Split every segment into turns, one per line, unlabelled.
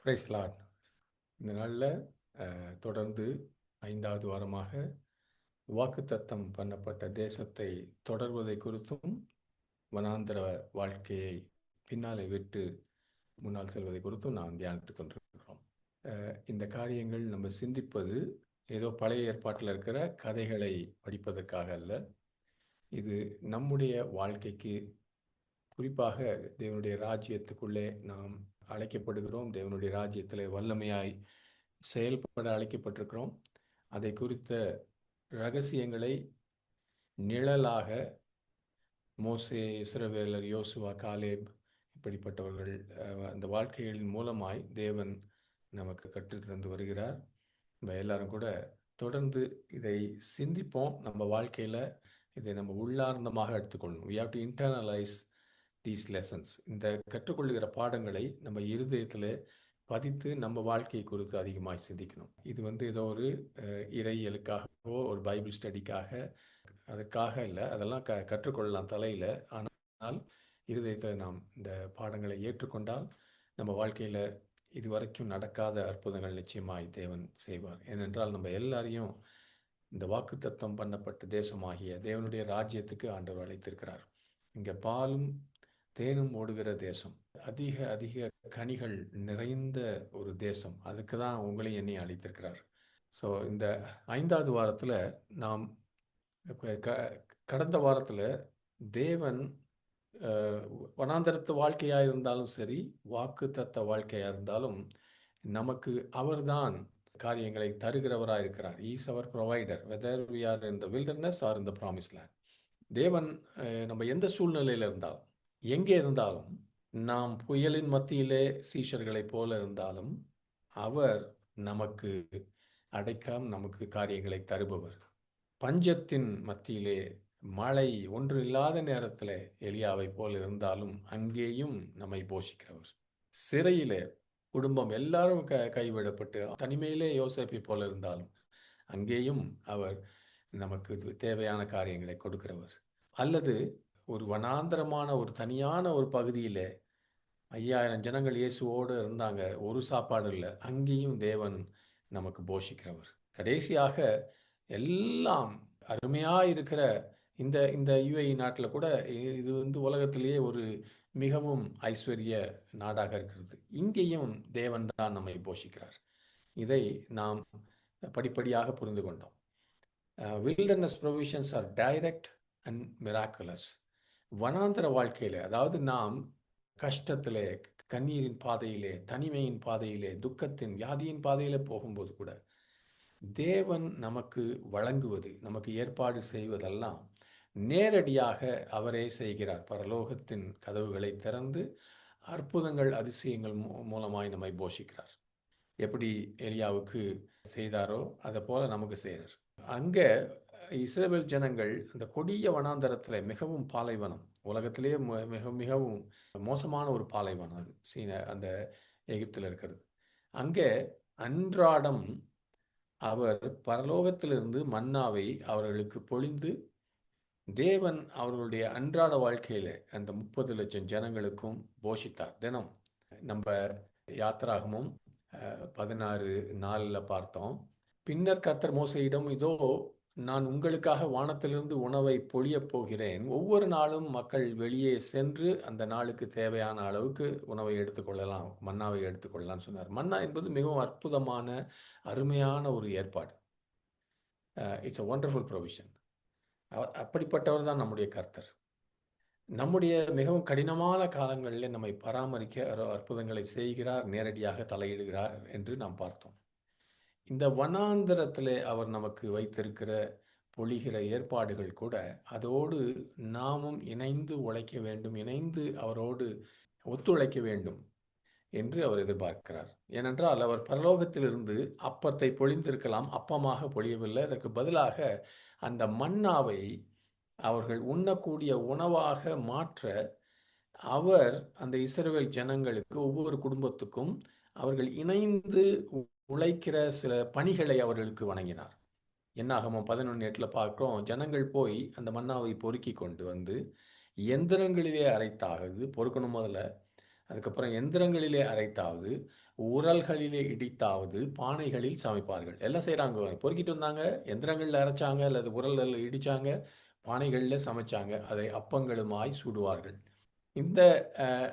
Price Lord. இந்த நாளில் தொடர்ந்து 5வது வாரமாக வாக்குத்தத்தம் பண்ணப்பட்ட தேசத்தை தொடர்வதை குறித்தும் வனாந்தர வாழ்க்கையை பின்னாலே விட்டு முன்னால் செல்வதை குறித்தும் நாம் தியானித்துக் கொண்டிருக்கிறோம். இந்த காரியங்கள் நம்ம சிந்திப்பது ஏதோ பழைய ஏற்பாட்டில் இருக்கிற கதைகளை படிப்பதற்காக அல்ல. இது நம்முடைய வாழ்க்கைக்கு, குறிப்பாக தேவனுடைய ராஜ்யத்துக்குள்ளே நாம் அழைக்கப்படுகிறோம். தேவனுடைய ராஜ்யத்தில் வல்லமையாய் செயல்பட அழைக்கப்பட்டிருக்கிறோம். அதை குறித்த ரகசியங்களை நிழலாக மோசே, இஸ்ரவேலர், யோசுவா, காலேப் இப்படிப்பட்டவர்கள் அந்த வாழ்க்கைகளின் மூலமாய் தேவன் நமக்கு கற்றுத்தந்து வருகிறார். நம்ம எல்லாரும் கூட தொடர்ந்து இதை சிந்திப்போம். நம்ம வாழ்க்கையில் இதை நம்ம உள்ளார்ந்தமாக எடுத்துக்கொள்ளணும். we have to internalize these lessons. இந்த கற்றுக்கொள்ளுகிற பாடங்களை நம்ம இருதயத்தில் பதித்து நம்ம வாழ்க்கையை குறித்து அதிகமாக சிந்திக்கணும். இது ஏதோ ஒரு இறையியலுக்காகவோ ஒரு பைபிள் ஸ்டடிக்காக அதற்காக இல்லை. அதெல்லாம் கற்றுக்கொள்ளலாம் தலையில். ஆனால் இருதயத்தில் நாம் இந்த பாடங்களை ஏற்றுக்கொண்டால் நம்ம வாழ்க்கையில் இதுவரைக்கும் நடக்காத அற்புதங்கள் நிச்சயமாய் தேவன் செய்வார். ஏனென்றால் நம்ம எல்லாரையும் இந்த வாக்குத்தத்தம் பண்ணப்பட்ட தேசமாகிய தேவனுடைய ராஜ்யத்துக்கு ஆண்டவர் அழைத்திருக்கிறார். இங்கே பாலும் தேனும் ஓடுகிற தேசம், அதிக அதிக கனிகள் நிறைந்த ஒரு தேசம். அதுக்கு தான் உங்களையும் என்னையும் அழைத்திருக்கிறார். ஸோ இந்த 5வது வாரத்தில் நாம் கடந்த வாரத்தில் தேவன் வனாந்தரத்து வாழ்க்கையாக இருந்தாலும் சரி, வாக்குத்தத்த வாழ்க்கையாக இருந்தாலும் நமக்கு அவர்தான் காரியங்களை தருகிறவராக இருக்கிறார். ஈஸ் அவர் provider, whether we are in the wilderness or in the promise land. தேவன் நம்ம எந்த சூழ்நிலையில் இருந்தாலும், எங்கே இருந்தாலும், நாம் புயலின் மத்தியிலே சீஷர்களைப் போல இருந்தாலும் அவர் நமக்கு அடைக்காம், நமக்கு காரியங்களை தருபவர். பஞ்சத்தின் மத்தியிலே மழை ஒன்று இல்லாத நேரத்தில் எலியாவை போல இருந்தாலும் அங்கேயும் நம்மை போஷிக்கிறவர். சிறையிலே குடும்பம் எல்லாரும் கைவிடப்பட்டு தனிமையிலே யோசேப்பை போல இருந்தாலும் அங்கேயும் அவர் நமக்கு தேவையான காரியங்களை கொடுக்கிறவர். அல்லது ஒரு வனாந்தரமான ஒரு தனியான ஒரு பகுதியில் 5000 ஜனங்கள் இயேசுவோடு இருந்தாங்க, ஒரு சாப்பாடு இல்லை, அங்கேயும் தேவன் நமக்கு போஷிக்கிறவர். கடைசியாக எல்லாம் அருமையாக இருக்கிற இந்த இந்த யுஏஇ நாட்டில் கூட இது உலகத்திலேயே ஒரு மிகவும் ஐஸ்வர்ய நாடாக இருக்கிறது. இங்கேயும் தேவன் தான் நம்மை போஷிக்கிறார். இதை நாம் படிப்படியாக புரிந்து கொண்டோம். Wilderness provisions are direct and miraculous. வனாந்தர வாழ்க்கையில், அதாவது நாம் கஷ்டத்திலே, கண்ணீரின் பாதையிலே, தனிமையின் பாதையிலே, துக்கத்தின் வியாதியின் பாதையிலே போகும்போது கூட தேவன் நமக்கு வழங்குவது, நமக்கு ஏற்பாடு செய்வதெல்லாம் நேரடியாக அவரே செய்கிறார். பரலோகத்தின் கதவுகளை திறந்து அற்புதங்கள், அதிசயங்கள் மூலமாய் நம்மை போஷிக்கிறார். எப்படி எலியாவுக்கு செய்தாரோ அதை போல நமக்கு செய்கிறார். அங்கே இஸ்ரவேல் ஜனங்கள் அந்த கொடிய வனாந்தரத்தில், மிகவும் பாலைவனம், உலகத்திலேயே மிகவும் மோசமான ஒரு பாலைவனம் அது அந்த எகிப்தில் இருக்கிறது. அங்கே அன்றாடம் அவர் பரலோகத்திலிருந்து மன்னாவை அவர்களுக்கு பொழிந்து தேவன் அவர்களுடைய அன்றாட வாழ்க்கையில் அந்த 30 லட்சம் ஜனங்களுக்கும் போஷித்தார். தினம் நம்ம யாத்திராகமும் 16:4 பார்த்தோம். பின்னர் கர்த்தர் மோசேயிடம், இதோ நான் உங்களுக்காக வானத்திலிருந்து உணவை பொழியப் போகிறேன். ஒவ்வொரு நாளும் மக்கள் வெளியே சென்று அந்த நாளுக்கு தேவையான அளவுக்கு உணவை எடுத்துக்கொள்ளலாம், மன்னாவை எடுத்துக்கொள்ளலாம்னு சொன்னார். மன்னா என்பது மிகவும் அற்புதமான அருமையான ஒரு ஏற்பாடு. It's a wonderful provision. அப்படிப்பட்டவர் தான் நம்முடைய கர்த்தர். நம்முடைய மிகவும் கடினமான காலங்களில் நம்மை பராமரிக்க அற்புதங்களை செய்கிறார், நேரடியாக தலையிடுகிறார் என்று நாம் பார்த்தோம். இந்த வனாந்தரத்தில் அவர் நமக்கு வைத்திருக்கிற பொழிகிற ஏற்பாடுகள் கூட அதோடு நாமும் இணைந்து உழைக்க வேண்டும், இணைந்து அவரோடு ஒத்துழைக்க வேண்டும் என்று அவர் எதிர்பார்க்கிறார். ஏனென்றால் அவர் பரலோகத்திலிருந்து அப்பத்தை பொழிந்திருக்கலாம், அப்பமாக பொழியவில்லை. அதற்கு பதிலாக அந்த மன்னாவை அவர்கள் உண்ணக்கூடிய உணவாக மாற்ற அவர் அந்த இஸ்ரவேல் ஜனங்களுக்கு, ஒவ்வொரு குடும்பத்துக்கும் அவர்கள் இணைந்து உழைக்கிற சில பணிகளை அவர்களுக்கு வழங்கினார். என்னாகமம் 11:8 பார்க்கிறோம். ஜனங்கள் போய் அந்த மன்னாவை பொறுக்கி கொண்டு வந்து எந்திரங்களிலே அரைத்தாவது பொறுக்கணும் முதல்ல, அதுக்கப்புறம் எந்திரங்களிலே அரைத்தாவது உரல்களிலே இடித்தாவது பானைகளில் சமைப்பார்கள். எல்லாம் செய்கிறாங்க, பொறுக்கிட்டு வந்தாங்க, எந்திரங்களில் அரைச்சாங்க, அல்லது உரல்களில் இடித்தாங்க, பானைகளில் சமைச்சாங்க, அதை அப்பங்களுமாய் சுடுவார்கள். இந்த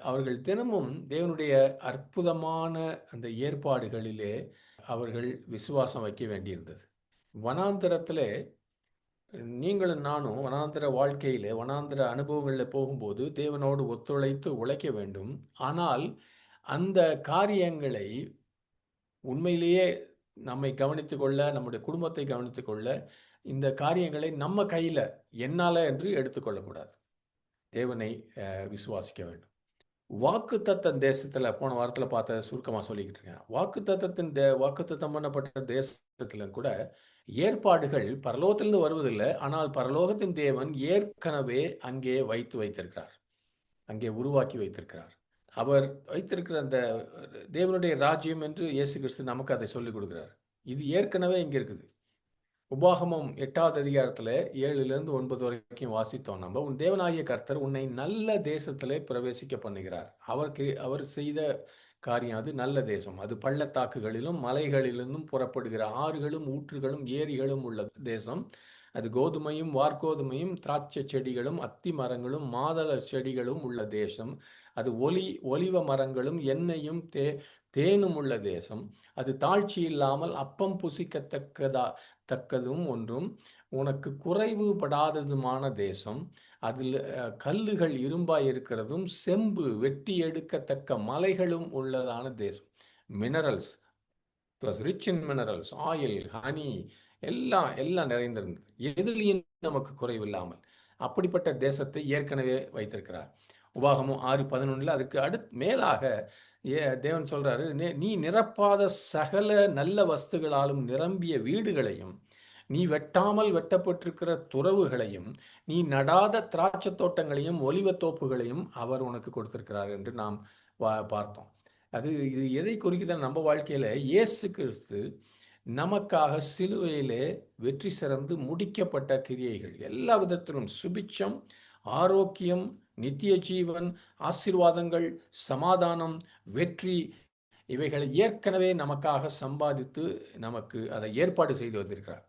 அவர்கள் தினமும் தேவனுடைய அற்புதமான அந்த ஏற்பாடுகளிலே அவர்கள் விசுவாசம் வைக்க வேண்டியிருந்தது. வனாந்திரத்திலே நீங்களும் நானும் வனாந்திர வாழ்க்கையிலே, வனாந்திர அனுபவங்களில் போகும்போது தேவனோடு ஒத்துழைத்து உழைக்க வேண்டும். ஆனால் அந்த காரியங்களை உண்மையிலேயே நம்மை கவனித்து கொள்ள, நம்முடைய குடும்பத்தை கவனித்து கொள்ள, இந்த காரியங்களை நம்ம கையில் என்னால் என்று எடுத்துக்கொள்ளக்கூடாது. தேவனை விசுவாசிக்க வேண்டும். வாக்குத்தத்தம் தேசத்தில் போன வாரத்தில் பார்த்த சுருக்கமாக சொல்லிக்கிட்டு இருக்கேன். வாக்குத்தத்தம் பண்ணப்பட்ட தேசத்தில் கூட ஏற்பாடுகள் பரலோகத்திலிருந்து வருவதில்லை. ஆனால் பரலோகத்தின் தேவன் ஏற்கனவே அங்கே வைத்திருக்கிறார், அங்கே உருவாக்கி வைத்திருக்கிறார். அவர் வைத்திருக்கிற அந்த தேவனுடைய ராஜ்யம் என்று இயேசு கிறிஸ்து நமக்கு அதை சொல்லிக் கொடுக்கிறார். இது ஏற்கனவே இங்கே இருக்குது. உபாகமம் 8வது அதிகாரத்தில் 7லிருந்து 9 வரைக்கும் வாசித்தோம். நம்ம உன் தேவனாகிய கர்த்தர் உன்னை நல்ல தேசத்திலே பிரவேசிக்க பண்ணுகிறார். அவர் செய்த காரியம் அது நல்ல தேசம். அது பள்ளத்தாக்குகளிலும் மலைகளிலிருந்தும் புறப்படுகிற ஆறுகளும் ஊற்றுகளும் ஏரிகளும் உள்ள தேசம். அது கோதுமையும் வார்கோதுமையும் திராட்சை செடிகளும் அத்தி மரங்களும் மாதள செடிகளும் உள்ள தேசம். அது ஒலிவ மரங்களும் எண்ணெயும் தேனும் உள்ள தேசம். அது தாழ்ச்சி இல்லாமல் அப்பம் புசிக்கத்தக்கதும் ஒன்றும் உனக்கு குறைவுபடாததுமான தேசம். அதில் கல்லுகள் இரும்பாய் இருக்கிறதும் செம்பு வெட்டி எடுக்கத்தக்க மலைகளும் உள்ளதான தேசம். Minerals, it was rich in minerals, oil, honey, எல்லாம் நிறைந்திருந்தது. எதுலேயும் நமக்கு குறைவில்லாமல் அப்படிப்பட்ட தேசத்தை ஏற்கனவே வைத்திருக்கிறார். உபாகமும் 6:11 அதுக்கு மேலாக தேவன் சொல்றாரு, நீ நிரப்பாத சகல நல்ல வஸ்துகளாலும் நிரம்பிய வீடுகளையும், நீ வெட்டாமல் வெட்டப்பட்டிருக்கிற துறவுகளையும், நீ நடாத திராட்சை தோட்டங்களையும் ஒலிவத்தோப்புகளையும் அவர் உனக்கு கொடுத்திருக்கிறார் என்று நாம் பார்த்தோம். இது எதை குறிக்குதுன்னு நம்ம வாழ்க்கையில் இயேசு கிறிஸ்து நமக்காக சிலுவையிலே வெற்றி சிறந்து முடிக்கப்பட்ட கிரியைகள், எல்லா விதத்திலும் சுபிட்சம், ஆரோக்கியம், நித்திய ஜீவன், ஆசீர்வாதங்கள், சமாதானம், வெற்றி, இவைகளை ஏற்கனவே நமக்காக சம்பாதித்து நமக்கு அதை ஏற்பாடு செய்து வந்திருக்கிறார்.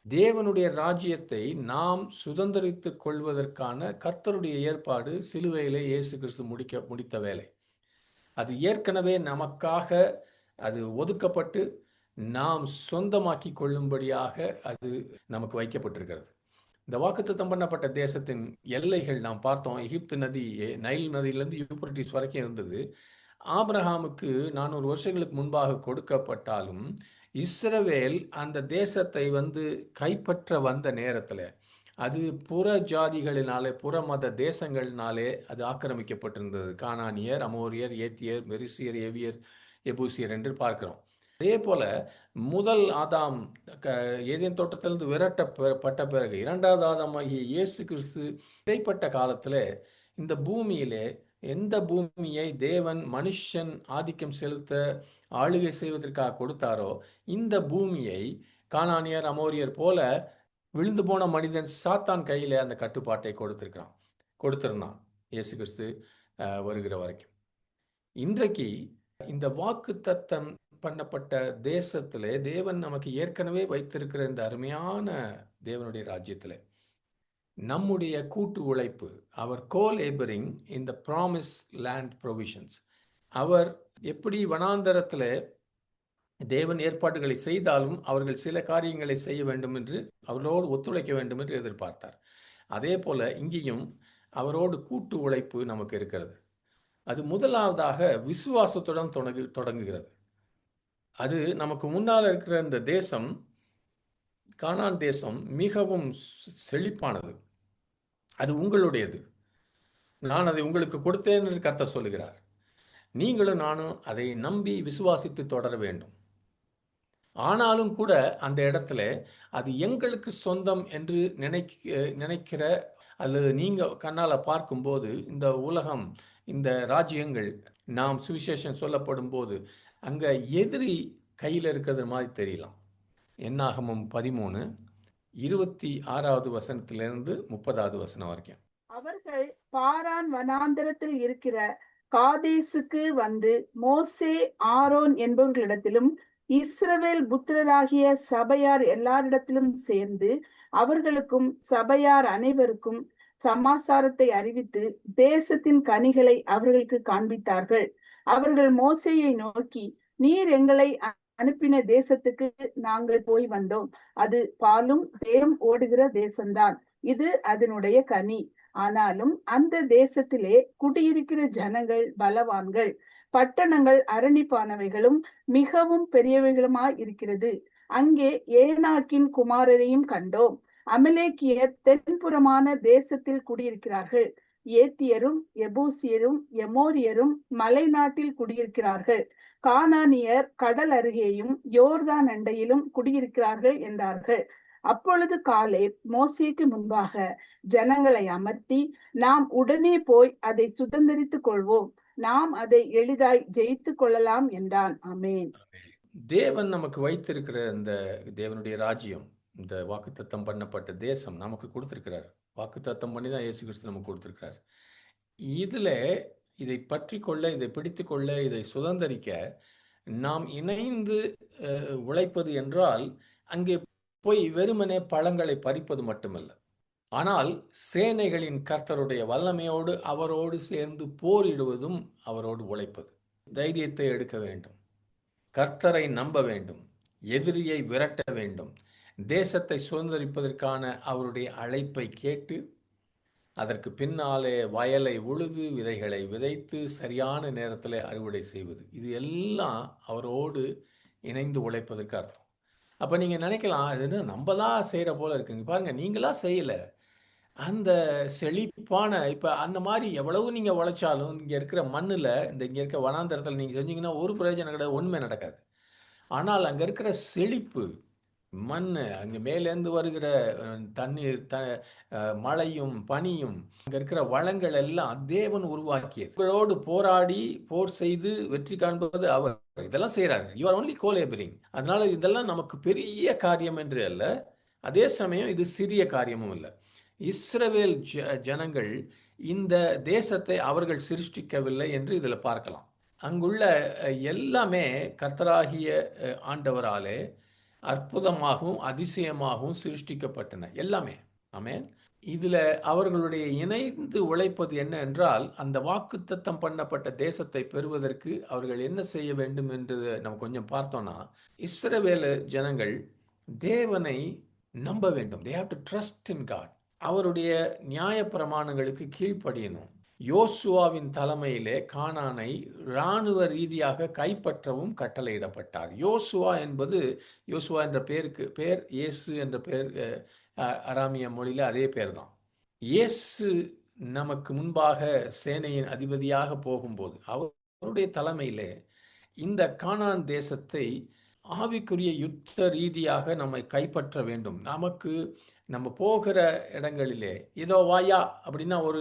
தேவனுடைய ராஜ்யத்தை நாம் சுதந்திரித்து கொள்வதற்கான கர்த்தருடைய ஏற்பாடு சிலுவையிலே இயேசு கிறிஸ்து முடித்த வேலை. அது ஏற்கனவே நமக்காக அது ஒதுக்கப்பட்டு நாம் சொந்தமாக்கி கொள்ளும்படியாக அது நமக்கு வைக்கப்பட்டிருக்கிறது. இந்த வாக்குத்தத்தம் பண்ணப்பட்ட தேசத்தின் எல்லைகள் நாம் பார்த்தோம். எகிப்து நதி, நைல் நதியிலிருந்து யூப்ரட்டிஸ் வரைக்கும் இருந்தது. ஆபிரகாமுக்கு 400 வருஷங்களுக்கு முன்பாக கொடுக்கப்பட்டாலும் இஸ்ரவேல் அந்த தேசத்தை கைப்பற்ற வந்த நேரத்தில் அது புற ஜாதிகளினாலே, புற மத தேசங்களினாலே அது ஆக்கிரமிக்கப்பட்டிருந்தது. கானானியர், அமோரியர், ஏத்தியர், மெரிசியர், ஏவியர், எபூசியர் என்று பார்க்கிறோம். அதே போல முதல் ஆதாம் ஏதேன் தோட்டத்திலிருந்து விரட்டப்பட்ட பிறகு 2வது ஆதாமாகிய இயேசு கிறிஸ்து இடைப்பட்ட காலத்தில் இந்த பூமியிலே எந்த பூமியை தேவன் மனுஷன் ஆதிக்கம் செலுத்த ஆளுகை செய்வதற்காக கொடுத்தாரோ இந்த பூமியை கானானியர், அமோரியர் போல விழுந்து போன மனிதன் சாத்தான் கையில் அந்த கட்டுப்பாட்டை கொடுத்திருந்தான் இயேசு கிறிஸ்து வருகிற வரைக்கும். இன்றைக்கு இந்த வாக்குத்தத்தம் பண்ணப்பட்ட தேசத்திலே தேவன் நமக்கு ஏற்கனவே வைத்திருக்கிற இந்த அருமையான தேவனுடைய ராஜ்யத்தில் நம்முடைய கூட்டு உழைப்பு, அவர் co-laboring in the promised land provisions. அவர் எப்படி வனாந்தரத்தில் தேவன் ஏற்பாடுகளை செய்தாலும் அவர்கள் சில காரியங்களை செய்ய வேண்டும் என்று, அவரோடு ஒத்துழைக்க வேண்டும் என்று எதிர்பார்த்தார். அதே போல இங்கேயும் அவரோடு கூட்டு உழைப்பு நமக்கு இருக்கிறது. அது முதலாவதாக விசுவாசத்துடன் தொடங்குகிறது. அது நமக்கு முன்னால் இருக்கிற இந்த தேசம், கானான் தேசம், மிகவும் செழிப்பானது. அது உங்களுடையது. நான் அதை உங்களுக்கு கொடுத்தேன் என்று கர்த்தர் சொல்லுகிறார். நீங்களும் நானும் அதை நம்பி விசுவாசித்து தொடர வேண்டும். ஆனாலும் கூட அந்த இடத்துல அது எங்களுக்கு சொந்தம் என்று நினைக்கிற அல்லது நீங்கள் கண்ணால் பார்க்கும்போது இந்த உலகம், இந்த ராஜ்யங்கள், நாம் சுவிசேஷம் சொல்லப்படும் போது அங்கே எதிரி கையில் இருக்கிறது மாதிரி தெரியலாம். என்னாகமம் 13:26வது வசனத்திலிருந்து 30வது வசனம் வரைக்கும்.
அவர்கள் பாரான் வனாந்தரத்தில் இருக்கிற காதேசுக்கு வந்து மோசே, ஆரோன் என்பவர்களிடத்திலும் இஸ்ரவேல் புத்திரராகிய சபையார் எல்லாரிடத்திலும் சேர்ந்து அவர்களுக்கும் சபையார் அனைவருக்கும் சமாசாரத்தை அறிவித்து தேசத்தின் கனிகளை அவர்களுக்கு காண்பித்தார்கள். அவர்கள் மோசேயை நோக்கி, நீர் எங்களை அனுப்பின தேசத்துக்கு நாங்கள் போய் வந்தோம். அது பாலும் தேனும் ஓடுகிற தேசம்தான். இது அதனுடைய கனி. ஆனாலும் அந்த தேசத்திலே குடியிருக்கிற ஜனங்கள் பலவான்கள், பட்டணங்கள் அரணிப்பானவைகளும் மிகவும் பெரியவைகளுமாய் இருக்கிறது. அங்கே ஏனாக்கின் குமாரரையும் கண்டோம். அமலேக்கியர் தென்புறமான தேசத்தில் குடியிருக்கிறார்கள். ஏத்தியரும் எபூசியரும் எமோரியரும் மலை நாட்டில் குடியிருக்கிறார்கள். கானானியர் கடல் அருகேயும் யோர்தான் அண்டையிலும் குடியிருக்கிறார்கள் என்றார்கள். அப்பொழுது காலேப் மோசேக்கு முன்பாக ஜனங்களை அமர்த்தி, நாம் உடனே போய் அதை சுதந்தரித்துக் கொள்வோம், நாம் அதை எளிதாய் ஜெயித்து கொள்ளலாம் என்றான். ஆமென்.
தேவன் நமக்கு வைத்திருக்கிற இந்த தேவனுடைய ராஜ்யம், இந்த வாக்குத்தத்தம் பண்ணப்பட்ட தேசம் நமக்கு கொடுத்திருக்கிறார். வாக்குத்தத்தம் பண்ணி தான் இயேசு கிறிஸ்து நமக்கு கொடுத்திருக்கிறார். இதுல இதை பற்றி கொள்ள, இதை பிடித்து கொள்ள, இதை சுதந்தரிக்க நாம் இணைந்து உழைப்பது என்றால் அங்கே போய் வெறுமனே பழங்களை பறிப்பது மட்டுமல்ல, ஆனால் சேனைகளின் கர்த்தருடைய வல்லமையோடு அவரோடு சேர்ந்து போரிடுவதும், அவரோடு உழைப்பது. தைரியத்தை எடுக்க வேண்டும், கர்த்தரை நம்ப வேண்டும், எதிரியை விரட்ட வேண்டும், தேசத்தை சுதந்திரிப்பதற்கான அவருடைய அழைப்பை கேட்டு அதற்கு பின்னாலே வயலை உழுது விதைகளை விதைத்து சரியான நேரத்தில் அறுவடை செய்வது, இது எல்லாம் அவரோடு இணைந்து உழைப்பதற்கு அர்த்தம். அப்போ நீங்கள் நினைக்கலாம், அதுன்னு நம்ம தான் செய்கிற போல இருக்குங்க. பாருங்கள், நீங்களா செய்யலை. அந்த செழிப்பான இப்போ அந்த மாதிரி எவ்வளவு நீங்கள் உழைச்சாலும் இங்கே இருக்கிற மண்ணில், இங்கே இருக்க வனாந்தரத்தில் நீங்கள் செஞ்சீங்கன்னா ஒரு பிரயோஜனம் கிடையாது, ஒன்றுமே நடக்காது. ஆனால் அங்கே இருக்கிற செழிப்பு, மண், அங்கே மேலேருந்து வருகிற தண்ணீர், மழையும் பனியும், அங்கே இருக்கிற வளங்கள் எல்லாம் தேவன் உருவாக்கியது. உங்களோடு போராடி போர் செய்து வெற்றி காண்பது அவர். இதெல்லாம் செய்கிறாரு. You are only collaborating. அதனால இதெல்லாம் நமக்கு பெரிய காரியம் என்று அல்ல, அதே சமயம் இது சிறிய காரியமும் இல்லை. இஸ்ரவேல் ஜனங்கள் இந்த தேசத்தை அவர்கள் சிருஷ்டிக்கவில்லை என்று இதில் பார்க்கலாம். அங்குள்ள எல்லாமே கர்த்தராகிய ஆண்டவராலே அற்புதமாகவும் அதிசயமாகவும் சிருஷ்டிக்கப்பட்டன எல்லாமே. ஆமென். இதில் அவர்களுடைய இணைந்து உழைப்பது என்ன என்றால், அந்த வாக்குத்தத்தம் பண்ணப்பட்ட தேசத்தை பெறுவதற்கு அவர்கள் என்ன செய்ய வேண்டும் என்று நம்ம கொஞ்சம் பார்த்தோம்னா, இஸ்ரவேல் ஜனங்கள் தேவனை நம்ப வேண்டும். they have to trust in God. அவருடைய நியாய பிரமாணங்களுக்கு கீழ்ப்படியணும். யோசுவாவின் தலைமையிலே கானானை இராணுவ ரீதியாக கைப்பற்றவும் கட்டளையிடப்பட்டார். யோசுவா என்ற பேர் இயேசு என்ற பேர், அராமிய மொழியில் அதே பேர் தான். இயேசு நமக்கு முன்பாக சேனையின் அதிபதியாக போகும்போது அவருடைய தலைமையிலே இந்த கானான் தேசத்தை ஆவிக்குரிய யுத்த ரீதியாக நம்மை கைப்பற்ற வேண்டும். நம்ம போகிற இடங்களிலே இதோ வாயா அப்படின்னா ஒரு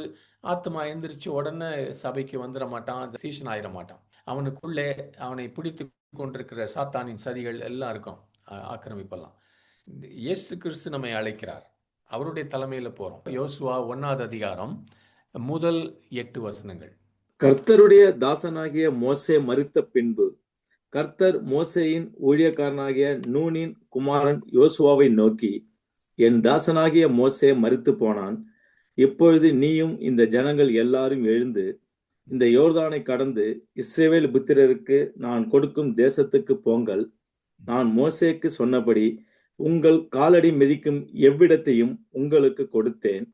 ஆத்மா எந்திரிச்சு உடனே சபைக்கு வந்துட மாட்டான், சீசன் ஆயிட மாட்டான். அவனுக்குள்ளே அவனை பிடித்து கொண்டிருக்கிற சாத்தானின் சதிகள் எல்லாம் இருக்கும், ஆக்கிரமிப்பெல்லாம். இயேசு கிறிஸ்து நம்மை அழைக்கிறார், அவருடைய தலைமையில் போகிறோம். யோசுவா 1வது அதிகாரம் முதல் 8 வசனங்கள்.
கர்த்தருடைய தாசனாகிய மோசே மரித்த பின்பு கர்த்தர் மோசேயின் ஊழியக்காரனாகிய நூனின் குமாரன் யோசுவாவை நோக்கி, என் தாசனாகிய மோசே மரித்து போனான். இப்பொழுது நீயும் இந்த ஜனங்கள் எல்லாரும் எழுந்து இந்த யோர்தானை கடந்து இஸ்ரவேல் புத்திரருக்கு நான் கொடுக்கும் தேசத்துக்கு போங்கள். நான் மோசேக்கு சொன்னபடி உங்கள் காலடி மிதிக்கும் எவ்விடத்தையும் உங்களுக்கு கொடுத்தேன்.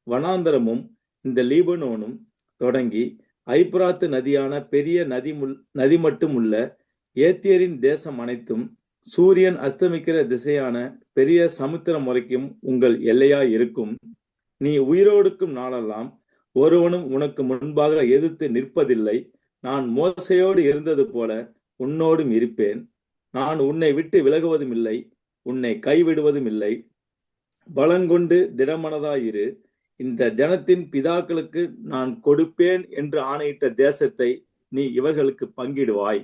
வனாந்தரமும் இந்த லீபனோனும் தொடங்கி ஐப்ராத்து நதியான பெரிய நதி மட்டும் உள்ள ஏத்தியரின் தேசம் அனைத்தும், சூரியன் அஸ்தமிக்கிற திசையான பெரிய சமுத்திரம் வரைக்கும் உங்கள் எல்லையாய் இருக்கும். நீ உயிரோடுக்கும் நாளெல்லாம் ஒருவனும் உனக்கு முன்பாக எதிர்த்து நிற்பதில்லை. நான் மோசையோடு இருந்தது போல உன்னோடும் இருப்பேன். நான் உன்னை விட்டு விலகுவதும் இல்லை, உன்னை கைவிடுவதும் இல்லை. பலங்கொண்டு திடமனதாயிரு. இந்த ஜனத்தின் பிதாக்களுக்கு நான் கொடுப்பேன் என்று ஆணையிட்ட தேசத்தை நீ இவர்களுக்கு பங்கிடுவாய்.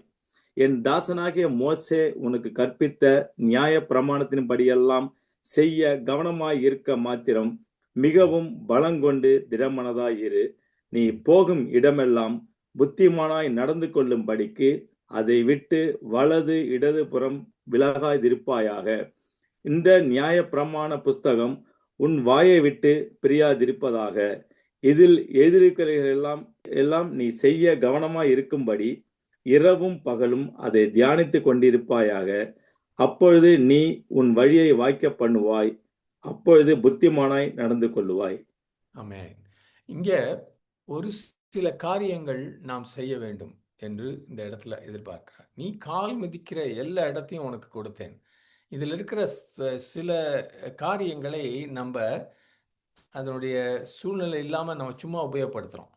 என் தாசனாகிய மோசே உனக்கு கற்பித்த நியாய பிரமாணத்தின்படியெல்லாம் செய்ய கவனமாய் இருக்க மாத்திரம் மிகவும் பலங்கொண்டு திடமனதாயிரு. நீ போகும் இடமெல்லாம் புத்திமானாய் நடந்து கொள்ளும்படிக்கு அதை விட்டு வலது இடது புறம் விலகாதிருப்பாயாக. இந்த நியாயப்பிரமாண புஸ்தகம் உன் வாயை விட்டு பிரியாதிருப்பதாக. இதில் எழுதியிருக்கிறதெல்லாம் நீ செய்ய கவனமாய் இருக்கும்படி இரவும் பகலும் அதை தியானித்துக் கொண்டிருப்பாயாக. அப்பொழுது நீ உன் வழியை வாய்க்க பண்ணுவாய், அப்பொழுது புத்திமானாய் நடந்து கொள்ளுவாய்.
ஆமென். இங்க ஒரு சில காரியங்கள் நாம் செய்ய வேண்டும் என்று இந்த இடத்துல எதிர்பார்க்கிறார். நீ கால் மிதிக்கிற எல்லா இடத்தையும் உனக்கு கொடுத்தேன். இதில் இருக்கிற சில காரியங்களை நம்ம அதனுடைய சூழ்நிலை இல்லாமல் நம்ம சும்மா உபயோகப்படுத்துகிறோம்.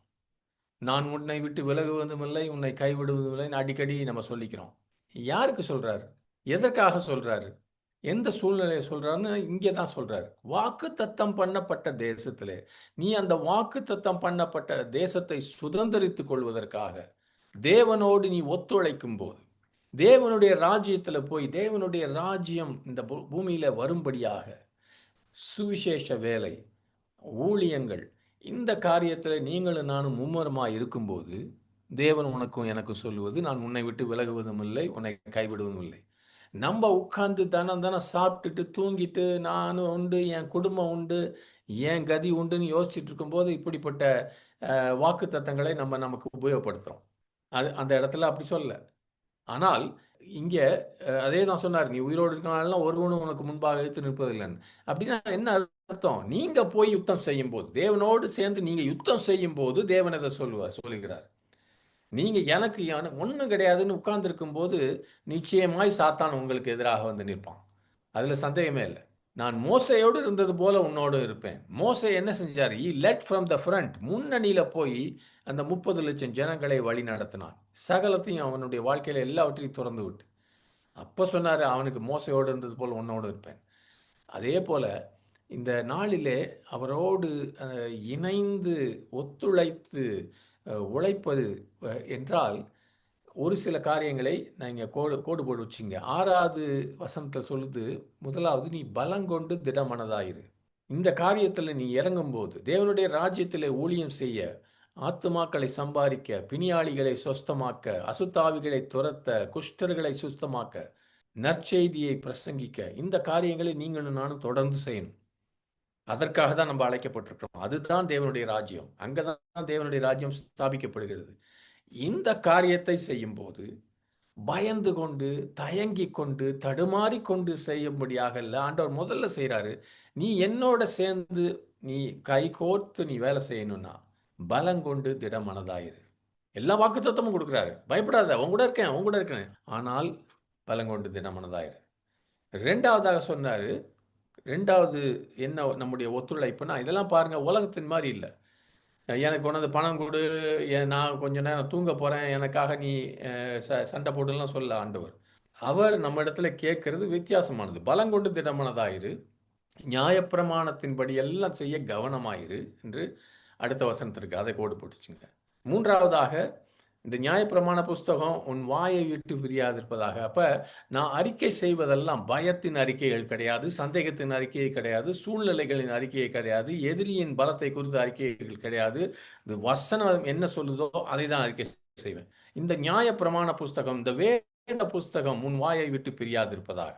நான் உன்னை விட்டு விலகுவதும் இல்லை, உன்னை கைவிடுவதும் இல்லைன்னு அடிக்கடி நம்ம சொல்லிக்கிறோம். யாருக்கு சொல்றாரு? எதற்காக சொல்றாரு? எந்த சூழ்நிலையை சொல்றாருன்னு இங்கே தான் சொல்றாரு. வாக்கு தத்தம் பண்ணப்பட்ட தேசத்திலே நீ அந்த வாக்கு தத்தம் பண்ணப்பட்ட தேசத்தை சுதந்திரித்துக் கொள்வதற்காக தேவனோடு நீ ஒத்துழைக்கும் போது, தேவனுடைய ராஜ்யத்துல போய் தேவனுடைய ராஜ்யம் இந்த பூமியில வரும்படியாக சுவிசேஷ வேலை, ஊழியங்கள், இந்த காரியத்தில் நீங்களும் நானும் மும்முரமாக இருக்கும்போது தேவன் உனக்கும் எனக்கு சொல்லுவது, நான் உன்னை விட்டு விலகுவதும் இல்லை, உன்னை கைவிடுவதும் இல்லை. நம்ம உட்கார்ந்து தானே சாப்பிட்டுட்டு தூங்கிட்டு நானும் உண்டு, என் குடும்பம் உண்டு, என் கதி உண்டுன்னு யோசிச்சுட்டு இருக்கும்போது இப்படிப்பட்ட வாக்கு தத்தங்களை நமக்கு உபயோகப்படுத்துகிறோம். அந்த இடத்துல அப்படி சொல்ல. ஆனால் இங்கே அதே தான் சொன்னார், நீ உயிரோடு இருக்கனால ஒருவனும் உனக்கு முன்பாக எடுத்து நிற்பதில்லைன்னு. அப்படின்னா என்ன அர்த்தம்? நீங்க போய் யுத்தம் செய்யும் போது, தேவனோடு சேர்ந்து நீங்க யுத்தம் செய்யும் போது தேவன் அதை சொல்லுகிறார். நீங்க எனக்கு ஒன்றும் கிடையாதுன்னு உட்கார்ந்துருக்கும் போது நிச்சயமாய் சாத்தான் உங்களுக்கு எதிராக வந்து நிற்பான். அதுல சந்தேகமே இல்லை. நான் மோசையோடு இருந்தது போல உன்னோடு இருப்பேன். மோசை என்ன செஞ்சார்? He led from the front. முன்னணியில போய் அந்த 30 லட்சம் ஜனங்களை வழி நடத்தினான். சகலத்தையும் அவனுடைய வாழ்க்கையில எல்லாவற்றையும் திறந்து விட்டு அப்போ சொன்னார், அவனுக்கு மோசையோடு இருந்தது போல் உன்னோடு இருப்பேன். அதே போல இந்த நாளிலே அவரோடு இணைந்து ஒத்துழைத்து உழைப்பது என்றால் ஒரு சில காரியங்களை நான் இங்கே கோடு போட்டு வச்சுங்க. 6வது வசனத்தில் சொல்லுது, முதலாவது நீ பலங்கொண்டு திடமனதாயிரு. இந்த காரியத்தில் நீ இறங்கும்போது தேவனுடைய ராஜ்யத்தில் ஊழியம் செய்ய, ஆத்துமாக்களை சம்பாதிக்க, பிணியாளிகளை சொஸ்தமாக்க, அசுத்தாவிகளை துரத்த, குஷ்டர்களை சுத்தமாக்க, நற்செய்தியை பிரசங்கிக்க, இந்த காரியங்களை நீங்களும் நானும் தொடர்ந்து செய்யணும். அதற்காக தான் நம்ம அழைக்கப்பட்டிருக்கிறோம். அதுதான் தேவனுடைய ராஜ்யம். அங்கதான் தேவனுடைய ராஜ்யம் ஸ்தாபிக்கப்படுகிறது. இந்த காரியத்தை செய்யும் போது பயந்து கொண்டு, தயங்கி கொண்டு, தடுமாறி கொண்டு செய்யும்படியாக இல்லை. ஆண்டவர் முதல்ல செய்கிறாரு, நீ என்னோட சேர்ந்து நீ கை கோர்த்து நீ வேலை செய்யணும்னா பலங்கொண்டு திடமனதாயிரு. எல்லா வாக்குத்தத்தமும் கொடுக்குறாரு. பயப்படாத, உன் கூட இருக்கேன். ஆனால் பலங்கொண்டு திடமனதாயிரு. 2வதாக சொன்னாரு, 2வது என்ன நம்முடைய ஒத்துழைப்புனா, இதெல்லாம் பாருங்க, உலகத்தின் மாதிரி இல்லை. எனக்கு கொண்டு பணம் கொடு, நான் கொஞ்ச நேரம் தூங்க போகிறேன், எனக்காக நீ சண்டை போட்டுலாம் சொல்ல ஆண்டவர். அவர் நம்ம இடத்துல கேட்கறது வித்தியாசமானது. பலங்கொண்டு திடமனதாயிரு, நியாயப்பிரமாணத்தின்படி எல்லாம் செய்ய கவனமாயிரு என்று அடுத்த வசனத்திற்கு அதை கோடு போட்டுச்சுங்க. 3வதாக இந்த நியாயப்பிரமாண புஸ்தகம் உன் வாயை விட்டு பிரியாதிருப்பதாக. அப்போ நான் அறிக்கை செய்வதெல்லாம் பயத்தின் அறிக்கைகள் கிடையாது, சந்தேகத்தின் அறிக்கையை கிடையாது, சூழ்நிலைகளின் அறிக்கையை கிடையாது, எதிரியின் பலத்தை குறித்த அறிக்கைகள் கிடையாது. இது வசனம் என்ன சொல்லுதோ அதை தான் அறிக்கை செய்வேன். இந்த நியாயப்பிரமாண புஸ்தகம், இந்த வேத புஸ்தகம் உன் வாயை விட்டு பிரியாதிருப்பதாக.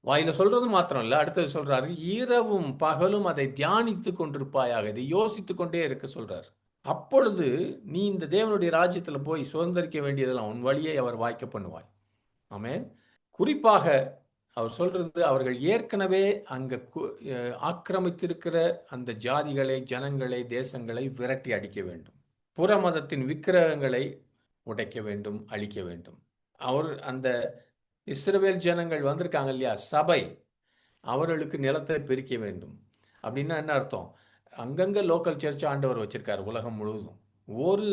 வாயில சொல்றது மாத்திரம் இல்லை, அடுத்தது சொல்றாரு, இரவும் பகலும் அதை தியானித்து கொண்டிருப்பாயாக, இதை யோசித்து கொண்டே இருக்க சொல்றாரு. அப்பொழுது நீ இந்த தேவனுடைய ராஜ்யத்தில் போய் சுதந்திரிக்க வேண்டியதெல்லாம் உன் வழியை அவர் வாய்க்க பண்ணுவாய். ஆமென். குறிப்பாக அவர் சொல்றது, அவர்கள் ஏற்கனவே அங்க ஆக்கிரமித்திருக்கிற அந்த ஜாதிகளை, ஜனங்களை, தேசங்களை விரட்டி அடிக்க வேண்டும். புற மதத்தின் விக்கிரகங்களை உடைக்க வேண்டும், அழிக்க வேண்டும். அவர் அந்த இஸ்ரவேல் ஜனங்கள் வந்திருக்காங்க இல்லையா, சபை, அவர்களுக்கு நிலத்தை பிரிக்க வேண்டும். அப்படின்னா என்ன அர்த்தம்? அங்கங்கே லோக்கல் சர்ச் ஆண்டவர் வச்சிருக்காரு உலகம் முழுவதும். ஒரு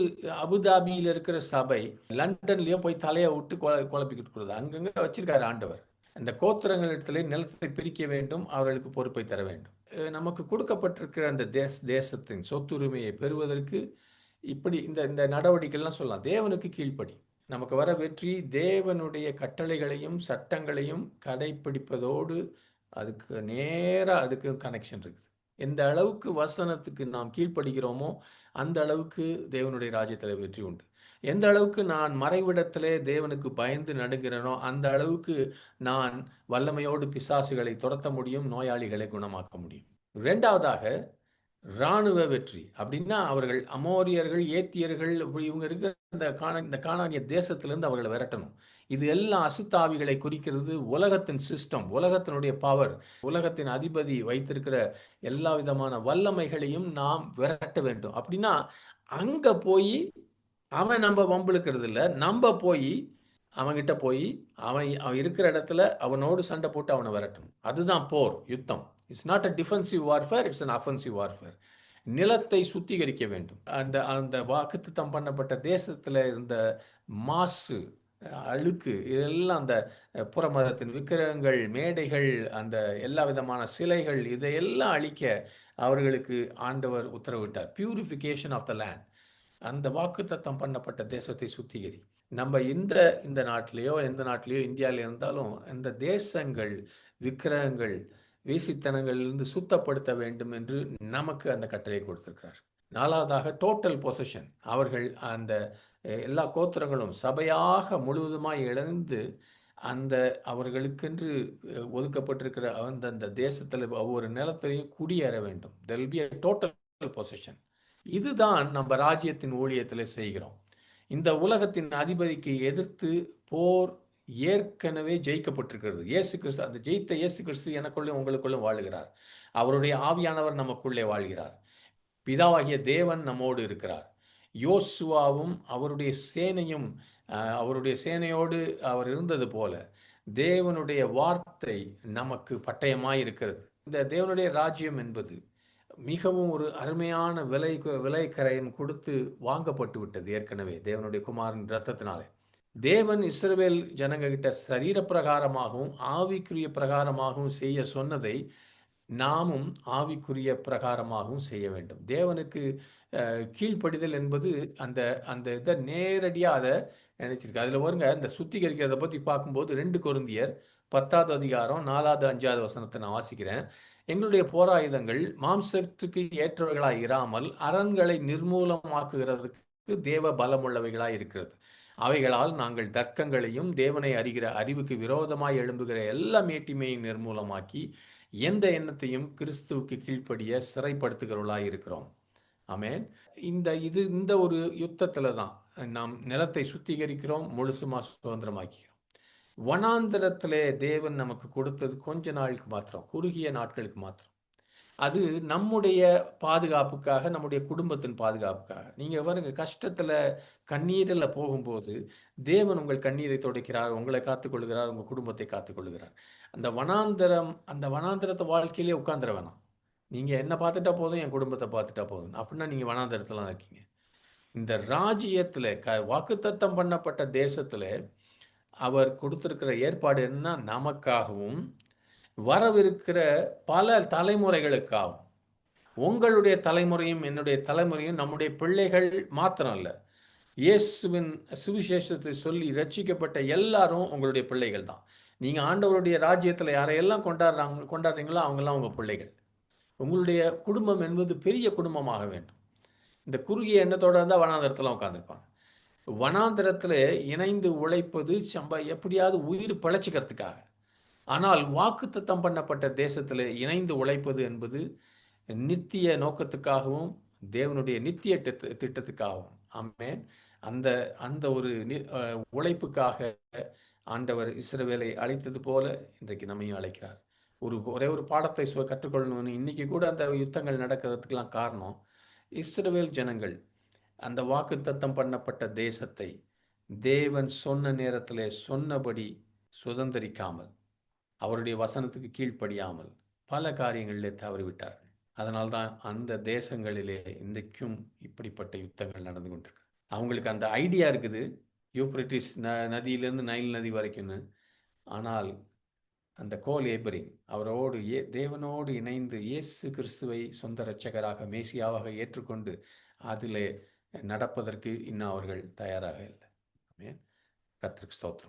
அபுதாபியில் இருக்கிற சபை லண்டன்லயோ போய் தலையை விட்டு குழப்பிக்கிட்டு கொடுது, அங்கங்கே வச்சிருக்காரு ஆண்டவர். அந்த கோத்திரங்களிடத்துல நிலத்தை பிரிக்க வேண்டும், அவர்களுக்கு பொறுப்பை தர வேண்டும். நமக்கு கொடுக்கப்பட்டிருக்கிற அந்த தேசத்தின் சொத்துரிமையை பெறுவதற்கு இப்படி இந்த நடவடிக்கைலாம் சொல்லலாம். தேவனுக்கு கீழ்ப்படி நமக்கு வர வெற்றி தேவனுடைய கட்டளைகளையும் சட்டங்களையும் கடைப்பிடிப்பதோடு அதுக்கு நேராக அதுக்கு கனெக்ஷன் இருக்குது. எந்த அளவுக்கு வசனத்துக்கு நாம் கீழ்ப்படுகிறோமோ அந்த அளவுக்கு தேவனுடைய ராஜ்யத்தில் வெற்றி உண்டு. எந்த அளவுக்கு நான் மறைவிடத்திலே தேவனுக்கு பயந்து நடுங்கிறேனோ அந்த அளவுக்கு நான் வல்லமையோடு பிசாசுகளை துரத்த முடியும், நோயாளிகளை குணமாக்க முடியும். இரண்டாவதாக இராணுவ வெற்றி. அப்படின்னா அவர்கள் அமோரியர்கள், ஏத்தியர்கள், இவங்க இருக்கிற இந்த கானானிய தேசத்திலிருந்து அவர்களை விரட்டணும். இது எல்லாம் அசுத்தாவிகளை குறிக்கிறது. உலகத்தின் சிஸ்டம், உலகத்தினுடைய பவர், உலகத்தின் அதிபதி வைத்திருக்கிற எல்லா விதமான வல்லமைகளையும் நாம் விரட்ட வேண்டும். அப்படின்னா அங்க போய் அவன் நம்ம வம்பிழுக்கிறது இல்லை, நம்ம போய் அவன்கிட்ட போய் அவன் இருக்கிற இடத்துல அவனோடு சண்டை போட்டு அவனை விரட்டணும். அதுதான் போர், யுத்தம். It's not a defensive warfare, it's an offensive warfare. நிலத்தை சுத்திகரிக்க வேண்டும். அந்த அந்த வாக்குத்தத்தம் பண்ணப்பட்ட தேசத்தில் இருந்த மாசு, அழுக்கு, இதெல்லாம் அந்த புறமதத்தின் விக்கிரகங்கள், மேடைகள், அந்த எல்லா விதமான சிலைகள், இதையெல்லாம் அழிக்க அவர்களுக்கு ஆண்டவர் உத்தரவிட்டார். Purification of the land. அந்த வாக்குத்தத்தம் பண்ணப்பட்ட தேசத்தை சுத்திகரி. நம்ம இந்த நாட்டிலேயோ எந்த நாட்டிலேயோ இந்தியாவில் இருந்தாலும் இந்த தேசங்கள் விக்கிரகங்கள் வேசித்தனங்களிலிருந்து சுத்தப்படுத்த வேண்டும் என்று நமக்கு அந்த கட்டளை கொடுத்திருக்கிறார். நாலாவதாக டோட்டல் பொசஷன். அவர்கள் அந்த எல்லா கோத்திரங்களும் சபையாக முழுவதுமாய் இழந்து அந்த அவர்களுக்கென்று ஒதுக்கப்பட்டிருக்கிற அந்த தேசத்தில் ஒவ்வொரு நிலத்திலையும் குடியேற வேண்டும். there will be a total possession. இதுதான் நம்ம ராஜ்யத்தின் ஊழியத்தில் செய்கிறோம். இந்த உலகத்தின் அதிபதிக்கு எதிர்த்து போர் ஏற்கனவே ஜெயிக்கப்பட்டிருக்கிறது. இயேசு கிறிஸ்து, அந்த ஜெயித்த இயேசு கிறிஸ்து எனக்குள்ளே உங்களுக்குள்ளும் வாழுகிறார். அவருடைய ஆவியானவர் நமக்குள்ளே வாழ்கிறார். பிதாவாகிய தேவன் நம்மோடு இருக்கிறார். யோசுவாவும் அவருடைய சேனையும் அவருடைய சேனையோடு அவர் இருந்தது போல தேவனுடைய வார்த்தை நமக்கு பட்டயமாய் இருக்கிறது. இந்த தேவனுடைய ராஜ்யம் என்பது மிகவும் ஒரு அருமையான விலை கரையம் கொடுத்து வாங்கப்பட்டு விட்டது ஏற்கனவே தேவனுடைய குமாரன் இரத்தத்தினாலே. தேவன் இஸ்ரவேல் ஜனங்க கிட்ட சரீர பிரகாரமாகவும் ஆவிக்குரிய பிரகாரமாகவும் செய்ய சொன்னதை நாமும் ஆவிக்குரிய பிரகாரமாகவும் செய்ய வேண்டும். தேவனுக்கு கீழ்ப்படிதல் என்பது அந்த அந்த இதை நேரடியாக அதை நினைச்சிருக்கு. அதில் வருங்க, இந்த சுத்திகரிக்கிறத பற்றி பார்க்கும்போது 2 கொரிந்தியர் 10வது அதிகாரம் 4வது 5வது வசனத்தை நான் வாசிக்கிறேன். எங்களுடைய போராயுதங்கள் மாம்சத்துக்கு ஏற்றவைகளாய் இராமல் அரண்களை நிர்மூலமாக்குகிறதுக்கு தேவ பலமுள்ளவைகளாய் இருக்கிறது. அவைகளால் நாங்கள் தர்க்கங்களையும் தேவனை அறிகிற அறிவுக்கு விரோதமாய் எழும்புகிற எல்லா மேட்டிமையும் நிர்மூலமாக்கி எந்த எண்ணத்தையும் கிறிஸ்துவுக்கு கீழ்ப்படிய சிறைப்படுத்துகிறவர்களாய் இருக்கிறோம். ஆமென். இந்த ஒரு யுத்தத்தில் தான் நாம் நிலத்தை சுத்திகரிக்கிறோம், முழுசுமா சுதந்திரமாக்கிறோம். வனாந்திரத்திலே தேவன் நமக்கு கொடுத்தது கொஞ்ச நாளுக்கு மாத்திரம், குறுகிய நாட்களுக்கு மாத்திரம். அது நம்முடைய பாதுகாப்புக்காக, நம்முடைய குடும்பத்தின் பாதுகாப்புக்காக. நீங்கள் பாருங்க, கஷ்டத்தில் கண்ணீரில் போகும்போது தேவன் உங்கள் கண்ணீரை துடைக்கிறார், உங்களை காத்துக்கொள்கிறார், உங்கள் குடும்பத்தை காத்துக்கொள்கிறார். அந்த வனாந்திரத்தை வாழ்க்கையிலே உட்காந்துட வேணாம். நீங்கள் என்ன பார்த்துட்டா போதும், என் குடும்பத்தை பார்த்துட்டா போதும் அப்படின்னா நீங்கள் வனாந்திரத்தில் தான் இருக்கீங்க. இந்த ராஜ்யத்தில் வாக்குத்தத்தம் பண்ணப்பட்ட தேசத்தில் அவர் கொடுத்திருக்கிற ஏற்பாடு என்ன, நமக்காகவும் வரவிருக்கிற பல தலைமுறைகளுக்காகவும். உங்களுடைய தலைமுறையும் என்னுடைய தலைமுறையும் நம்முடைய பிள்ளைகள் மாத்திரம் அல்ல, இயேசுவின் சுவிசேஷத்தை சொல்லி ரட்சிக்கப்பட்ட எல்லாரும் உங்களுடைய பிள்ளைகள் தான். நீங்கள் ஆண்டவருடைய ராஜ்யத்தில் யாரையெல்லாம் கொண்டாடுறீங்களோ அவங்கெல்லாம் உங்கள் பிள்ளைகள். உங்களுடைய குடும்பம் என்பது பெரிய குடும்பமாக வேண்டும். இந்த குறுகிய எண்ணத்தோடு இருந்தால் வனாந்திரத்தில் உட்காந்துருப்பாங்க. வனாந்திரத்தில் இணைந்து உழைப்பது எப்படியாவது உயிர் பிழைச்சிக்கிறதுக்காக. ஆனால் வாக்குத்தத்தம் பண்ணப்பட்ட தேசத்தில் இணைந்து உழைப்பது என்பது நித்திய நோக்கத்துக்காகவும் தேவனுடைய நித்திய திட்டத்துக்காகவும். ஆமென். அந்த ஒரு உழைப்புக்காக ஆண்டவர் இஸ்ரவேலை அழைத்தது போல இன்றைக்கு நம்மையும் அழைக்கிறார். ஒரே ஒரு பாடத்தை கற்றுக்கொள்ளணும்னு இன்னைக்கு கூட அந்த யுத்தங்கள் நடக்கிறதுக்கெல்லாம் காரணம், இஸ்ரவேல் ஜனங்கள் அந்த வாக்குத்தத்தம் பண்ணப்பட்ட தேசத்தை தேவன் சொன்ன நேரத்தில் சொன்னபடி சுதந்திரிக்காமல், அவருடைய வசனத்துக்கு கீழ்ப்படியாமல் பல காரியங்களிலே தவறிவிட்டார்கள். அதனால்தான் அந்த தேசங்களிலே இன்றைக்கும் இப்படிப்பட்ட யுத்தங்கள் நடந்து கொண்டிருக்கு. அவங்களுக்கு அந்த ஐடியா இருக்குது, யூப்ரட்டிஸ் நதியிலிருந்து நைல் நதி வரைக்கும்னு. ஆனால் அந்த கோல் ஏபரிங் அவரோடு தேவனோடு இணைந்து இயேசு கிறிஸ்துவை சொந்த இரட்சகராக மேசியாவாக ஏற்றுக்கொண்டு அதிலே நடப்பதற்கு இன்னும் அவர்கள் தயாராக இல்லை. கர்த்தருக்கு ஸ்தோத்திரம்.